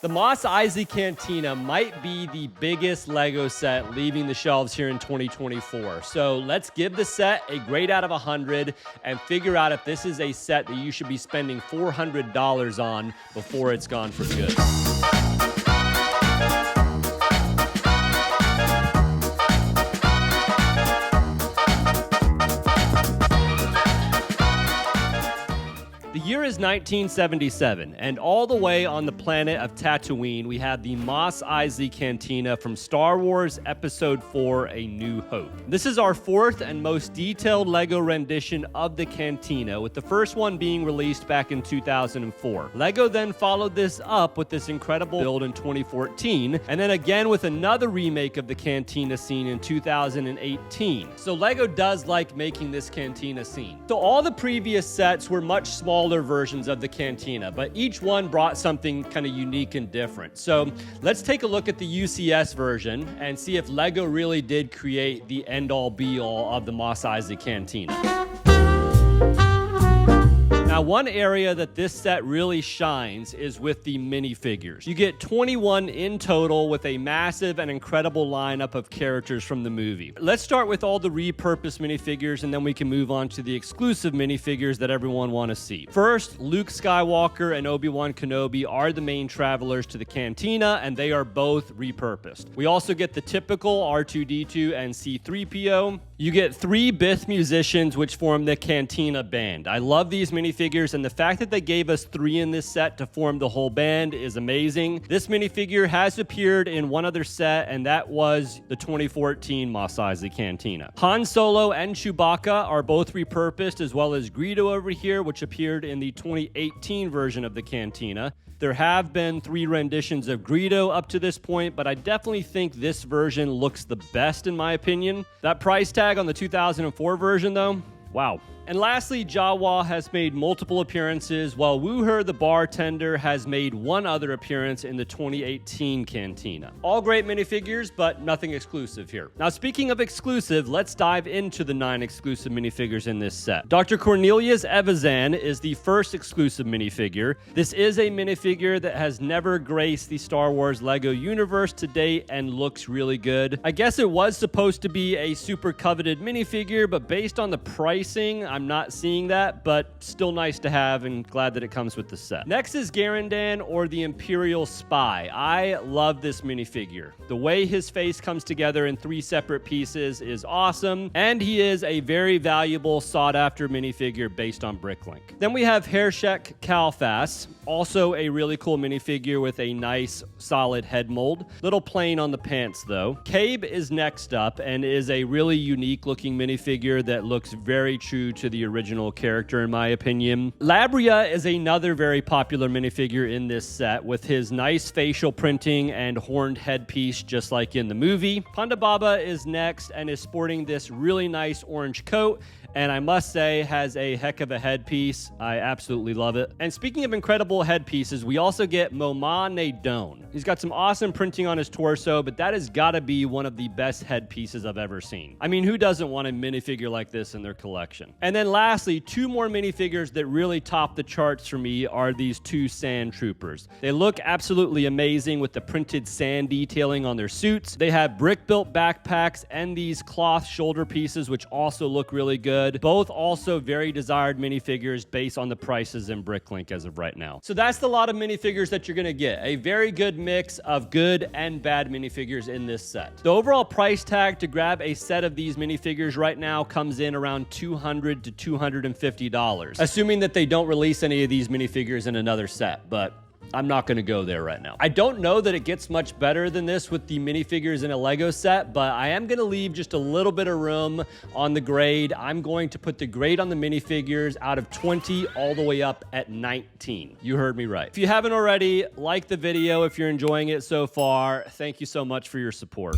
The Mos Eisley Cantina might be the biggest LEGO set leaving the shelves here in 2024. So let's give the set a grade out of 100 and figure out if this is a set that you should be spending $400 on before it's gone for good. The year is 1977, and all the way on the planet of Tatooine, we have the Mos Eisley Cantina from Star Wars Episode 4, A New Hope. This is our fourth and most detailed LEGO rendition of the Cantina, with the first one being released back in 2004. LEGO then followed this up with this incredible build in 2014, and then again with another remake of the Cantina scene in 2018. So LEGO does like making this Cantina scene. So all the previous sets were much smaller versions of the Cantina, but each one brought something kind of unique and different. So let's take a look at the UCS version and see if LEGO really did create the end-all be-all of the Mos Eisley Cantina. Now, one area that this set really shines is with the minifigures. You get 21 in total with a massive and incredible lineup of characters from the movie. Let's start with all the repurposed minifigures, and then we can move on to the exclusive minifigures that everyone wants to see. First, Luke Skywalker and Obi-Wan Kenobi are the main travelers to the Cantina, and they are both repurposed. We also get the typical R2-D2 and C-3PO. You get 3 Bith musicians, which form the Cantina band. I love these minifigures, and the fact that they gave us 3 in this set to form the whole band is amazing. This minifigure has appeared in one other set, and that was the 2014 Mos Eisley Cantina. Han Solo and Chewbacca are both repurposed, as well as Greedo over here, which appeared in the 2018 version of the Cantina. There have been 3 renditions of Greedo up to this point, but I definitely think this version looks the best in my opinion. That price tag on the 2004 version though, wow. And lastly, Jawa has made multiple appearances, while Wooher the bartender has made one other appearance in the 2018 Cantina. All great minifigures, but nothing exclusive here. Now, speaking of exclusive, let's dive into the 9 exclusive minifigures in this set. Dr. Cornelius Evazan is the first exclusive minifigure. This is a minifigure that has never graced the Star Wars LEGO universe to date and looks really good. I guess it was supposed to be a super coveted minifigure, but based on the pricing, I'm not seeing that, but still nice to have and glad that it comes with the set. Next is Garandan, or the Imperial Spy. I love this minifigure. The way his face comes together in 3 separate pieces is awesome, and he is a very valuable, sought-after minifigure based on Bricklink. Then we have Hershek Kalfas, also a really cool minifigure with a nice, solid head mold. Little plain on the pants, though. Cabe is next up and is a really unique-looking minifigure that looks very true to the original character, in my opinion. Labria is another very popular minifigure in this set, with his nice facial printing and horned headpiece, just like in the movie. Ponda Baba is next and is sporting this really nice orange coat, and I must say, has a heck of a headpiece. I absolutely love it. And speaking of incredible headpieces, we also get Moma Nadone. He's got some awesome printing on his torso, but that has got to be one of the best headpieces I've ever seen. I mean, who doesn't want a minifigure like this in their collection? And then lastly, 2 more minifigures that really top the charts for me are these 2 Sand Troopers. They look absolutely amazing with the printed sand detailing on their suits. They have brick-built backpacks and these cloth shoulder pieces, which also look really good. Both also very desired minifigures based on the prices in Bricklink as of right now. So that's the lot of minifigures that you're going to get. A very good mix of good and bad minifigures in this set. The overall price tag to grab a set of these minifigures right now comes in around $200 to $250, assuming that they don't release any of these minifigures in another set, but I'm not going to go there right now. I don't know that it gets much better than this with the minifigures in a LEGO set, but I am going to leave just a little bit of room on the grade. I'm going to put the grade on the minifigures out of 20 all the way up at 19. You heard me right. If you haven't already, like the video if you're enjoying it so far. Thank you so much for your support.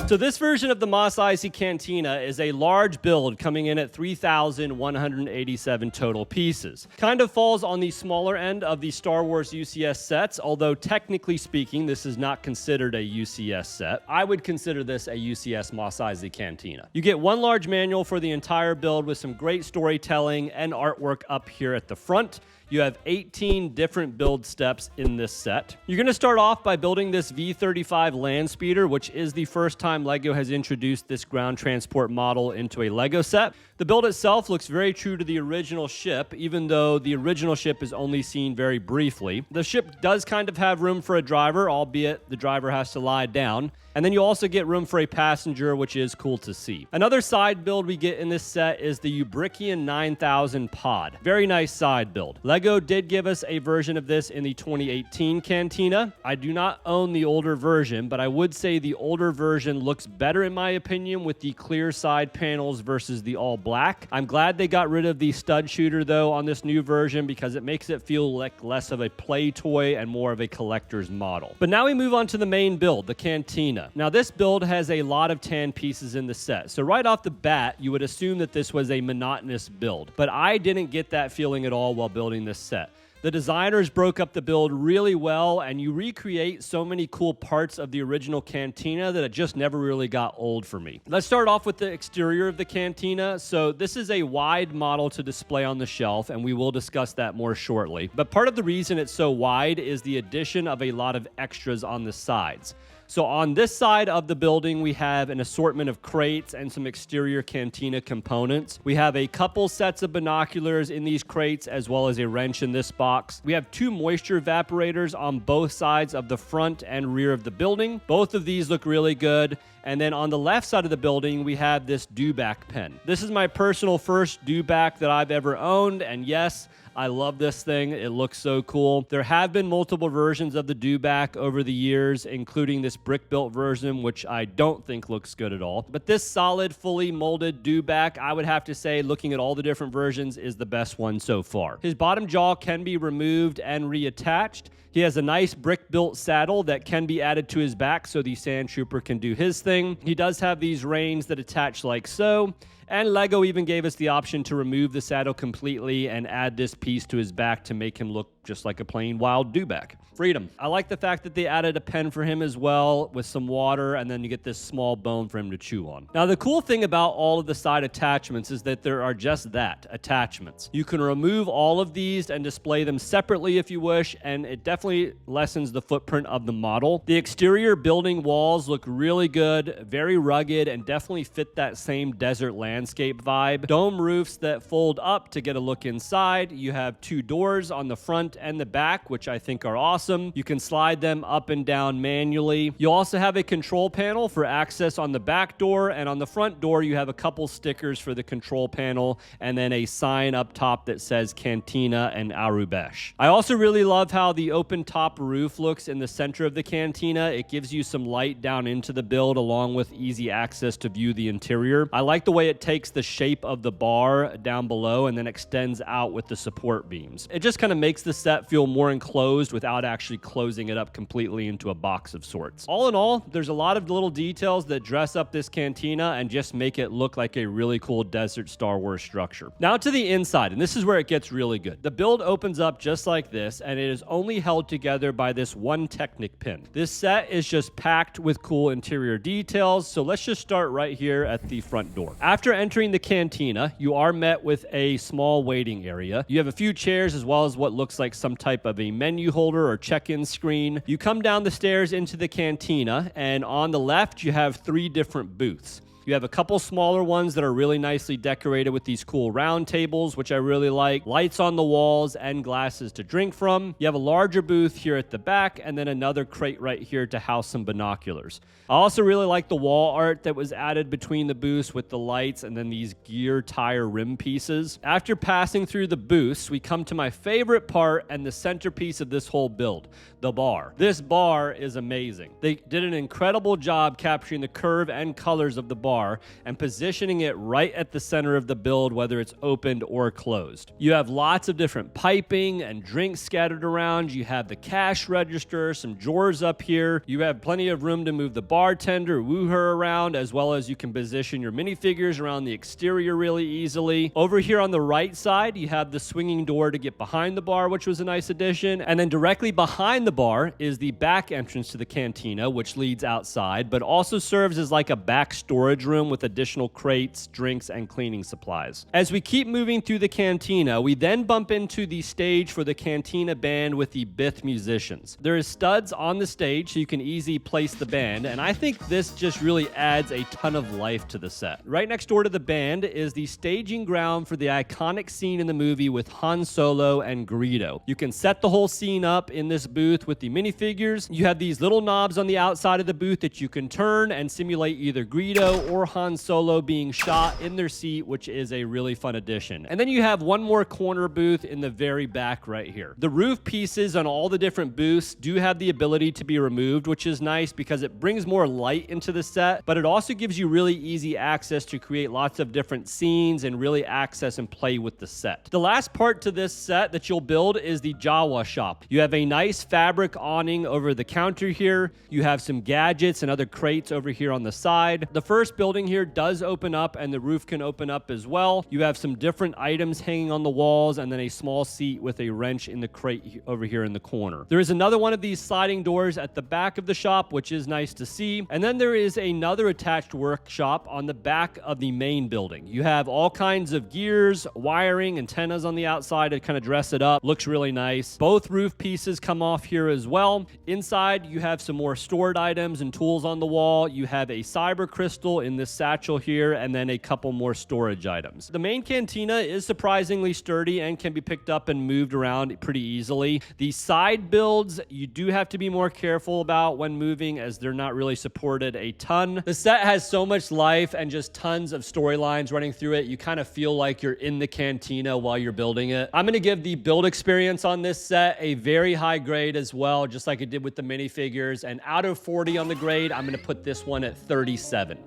So this version of the Mos Eisley Cantina is a large build coming in at 3,187 total pieces. Kind of falls on the smaller end of the Star Wars UCS sets, although technically speaking, this is not considered a UCS set. I would consider this a UCS Mos Eisley Cantina. You get one large manual for the entire build with some great storytelling and artwork up here at the front. You have 18 different build steps in this set. You're going to start off by building this V-35 land speeder, which is the first time LEGO has introduced this ground transport model into a LEGO set. The build itself looks very true to the original ship, even though the original ship is only seen very briefly. The ship does kind of have room for a driver, albeit the driver has to lie down. And then you also get room for a passenger, which is cool to see. Another side build we get in this set is the Ubrikian 9000 pod. Very nice side build. LEGO did give us a version of this in the 2018 Cantina. I do not own the older version, but I would say the older version looks better in my opinion with the clear side panels versus the all black. I'm glad they got rid of the stud shooter though on this new version because it makes it feel like less of a play toy and more of a collector's model. But now we move on to the main build, the Cantina. Now this build has a lot of tan pieces in the set, so right off the bat you would assume that this was a monotonous build, but I didn't get that feeling at all while building this set. The designers broke up the build really well, and you recreate so many cool parts of the original Cantina that it just never really got old for me. Let's start off with the exterior of the Cantina. So this is a wide model to display on the shelf, and we will discuss that more shortly. But part of the reason it's so wide is the addition of a lot of extras on the sides. So on this side of the building, we have an assortment of crates and some exterior Cantina components. We have a couple sets of binoculars in these crates, as well as a wrench in this box. We have 2 moisture evaporators on both sides of the front and rear of the building. Both of these look really good. And then on the left side of the building, we have this dewback pen. This is my personal first dewback that I've ever owned, and yes, I love this thing. It looks so cool. There have been multiple versions of the dewback over the years, including this brick-built version, which I don't think looks good at all. But this solid, fully molded dewback, I would have to say, looking at all the different versions, is the best one so far. His bottom jaw can be removed and reattached. He has a nice brick-built saddle that can be added to his back so the Sand Trooper can do his thing. He does have these reins that attach like so. And LEGO even gave us the option to remove the saddle completely and add this piece to his back to make him look just like a plain wild dewback. Freedom. I like the fact that they added a pen for him as well with some water, and then you get this small bone for him to chew on. Now, the cool thing about all of the side attachments is that there are just that, attachments. You can remove all of these and display them separately if you wish, and it definitely lessens the footprint of the model. The exterior building walls look really good, very rugged, and definitely fit that same desert landscape vibe. Dome roofs that fold up to get a look inside. You have 2 doors on the front and the back, which I think are awesome. You can slide them up and down manually. You also have a control panel for access on the back door, and on the front door you have a couple stickers for the control panel and then a sign up top that says Cantina and Arubesh. I also really love how the open top roof looks in the center of the Cantina. It gives you some light down into the build along with easy access to view the interior. I like the way it takes the shape of the bar down below and then extends out with the support beams. It just kind of makes the set feel more enclosed without actually closing it up completely into a box of sorts. All in all, there's a lot of little details that dress up this Cantina and just make it look like a really cool desert Star Wars structure. Now to the inside, and this is where it gets really good. The build opens up just like this, and it is only held together by this one Technic pin. This set is just packed with cool interior details, so let's just start right here at the front door. After entering the Cantina, you are met with a small waiting area. You have a few chairs as well as what looks like some type of a menu holder or check-in screen. You come down the stairs into the Cantina, and on the left you have 3 different booths. You have a couple smaller ones that are really nicely decorated with these cool round tables, which I really like, lights on the walls, and glasses to drink from. You have a larger booth here at the back, and then another crate right here to house some binoculars. I also really like the wall art that was added between the booths with the lights and then these gear tire rim pieces. After passing through the booths, we come to my favorite part and the centerpiece of this whole build, the bar. This bar is amazing. They did an incredible job capturing the curve and colors of the bar and positioning it right at the center of the build, whether it's opened or closed. You have lots of different piping and drinks scattered around. You have the cash register, some drawers up here. You have plenty of room to move the bartender, woo her around, as well as you can position your minifigures around the exterior really easily. Over here on the right side, you have the swinging door to get behind the bar, which was a nice addition. And then directly behind the bar is the back entrance to the Cantina, which leads outside, but also serves as like a back storage room with additional crates, drinks, and cleaning supplies. As we keep moving through the cantina, we then bump into the stage for the cantina band with the Bith musicians. There is studs on the stage so you can easily place the band, and I think this just really adds a ton of life to the set. Right next door to the band is the staging ground for the iconic scene in the movie with Han Solo and Greedo. You can set the whole scene up in this booth with the minifigures. You have these little knobs on the outside of the booth that you can turn and simulate either Greedo or Han Solo being shot in their seat, which is a really fun addition. And then you have one more corner booth in the very back right here. The roof pieces on all the different booths do have the ability to be removed, which is nice because it brings more light into the set, but it also gives you really easy access to create lots of different scenes and really access and play with the set. The last part to this set that you'll build is the Jawa shop. You have a nice fabric awning over the counter here. You have some gadgets and other crates over here on the side. The first building here does open up and the roof can open up as well. You have some different items hanging on the walls and then a small seat with a wrench in the crate over here in the corner. There is another one of these sliding doors at the back of the shop, which is nice to see. And then there is another attached workshop on the back of the main building. You have all kinds of gears, wiring, antennas on the outside to kind of dress it up. Looks really nice. Both roof pieces come off here as well. Inside, you have some more stored items and tools on the wall. You have a cyber crystal in this satchel here, and then a couple more storage items. The main cantina is surprisingly sturdy and can be picked up and moved around pretty easily. The side builds, you do have to be more careful about when moving as they're not really supported a ton. The set has so much life and just tons of storylines running through it. You kind of feel like you're in the cantina while you're building it. I'm going to give the build experience on this set a very high grade as well, just like I did with the minifigures. And out of 40 on the grade, I'm going to put this one at 37.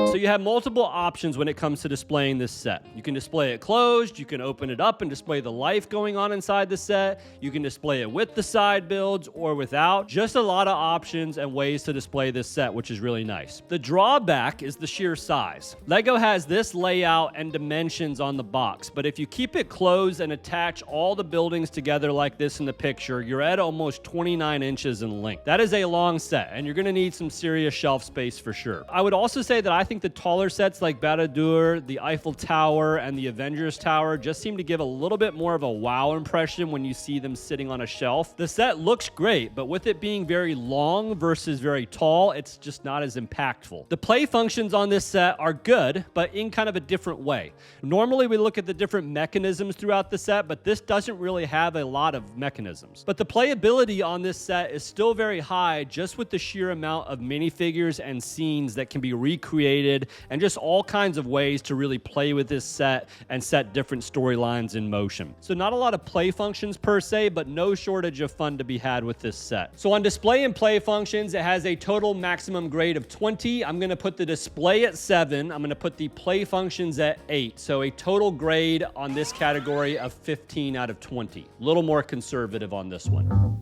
So you have multiple options when it comes to displaying this set. You can display it closed, you can open it up and display the life going on inside the set. You can display it with the side builds or without. Just a lot of options and ways to display this set, which is really nice. The drawback is the sheer size. Lego has this layout and dimensions on the box, but if you keep it closed and attach all the buildings together like this in the picture, you're at almost 29 inches in length. That is a long set, and you're gonna need some serious shelf space for sure. I would also say that I think the taller sets like Baradur, the Eiffel Tower, and the Avengers Tower just seem to give a little bit more of a wow impression when you see them sitting on a shelf. The set looks great, but with it being very long versus very tall, it's just not as impactful. The play functions on this set are good, but in kind of a different way. Normally we look at the different mechanisms throughout the set, but this doesn't really have a lot of mechanisms. But the playability on this set is still very high just with the sheer amount of minifigures and scenes that can be recreated and just all kinds of ways to really play with this set and set different storylines in motion. So not a lot of play functions per se, but no shortage of fun to be had with this set. So on display and play functions, it has a total maximum grade of 20. I'm going to put the display at 7. I'm going to put the play functions at 8. So a total grade on this category of 15 out of 20. A little more conservative on this one.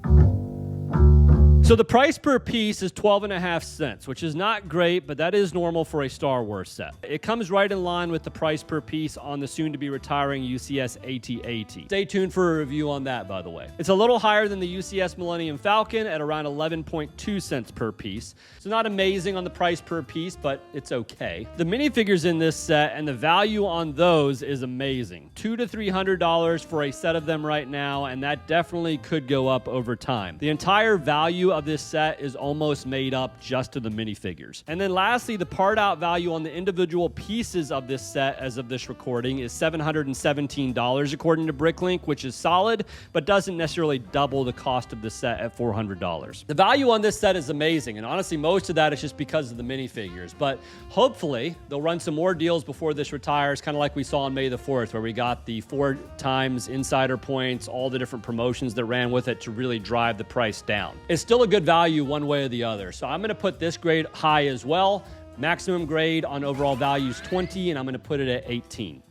So the price per piece is 12.5 cents, which is not great, but that is normal for a Star Wars set. It comes right in line with the price per piece on the soon-to-be retiring UCS AT-AT. Stay tuned for a review on that, by the way. It's a little higher than the UCS Millennium Falcon at around 11.2 cents per piece. So not amazing on the price per piece, but it's okay. The minifigures in this set and the value on those is amazing. $200 to $300 for a set of them right now, and that definitely could go up over time. The entire value of this set is almost made up just to the minifigures. And then lastly, the part out value on the individual pieces of this set as of this recording is $717 according to Bricklink, which is solid, but doesn't necessarily double the cost of the set at $400. The value on this set is amazing, and honestly, most of that is just because of the minifigures, but hopefully they'll run some more deals before this retires, kind of like we saw on May the 4th, where we got the 4 times insider points, all the different promotions that ran with it to really drive the price down. It's still a good value one way or the other. So I'm going to put this grade high as well. Maximum grade on overall value is 20, and I'm going to put it at 18.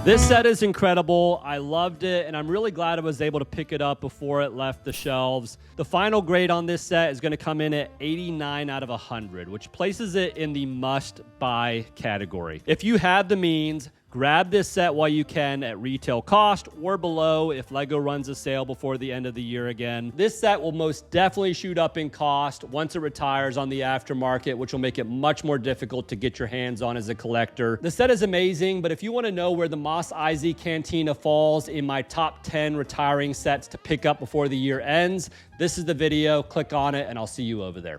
This set is incredible. I loved it, and I'm really glad I was able to pick it up before it left the shelves. The final grade on this set is going to come in at 89 out of 100, which places it in the must-buy category. If you have the means, Grab this set while you can at retail cost or below if LEGO runs a sale before the end of the year again. This set will most definitely shoot up in cost once it retires on the aftermarket, which will make it much more difficult to get your hands on as a collector. The set is amazing, but if you want to know where the Mos Eisley Cantina falls in my top 10 retiring sets to pick up before the year ends, this is the video. Click on it and I'll see you over there.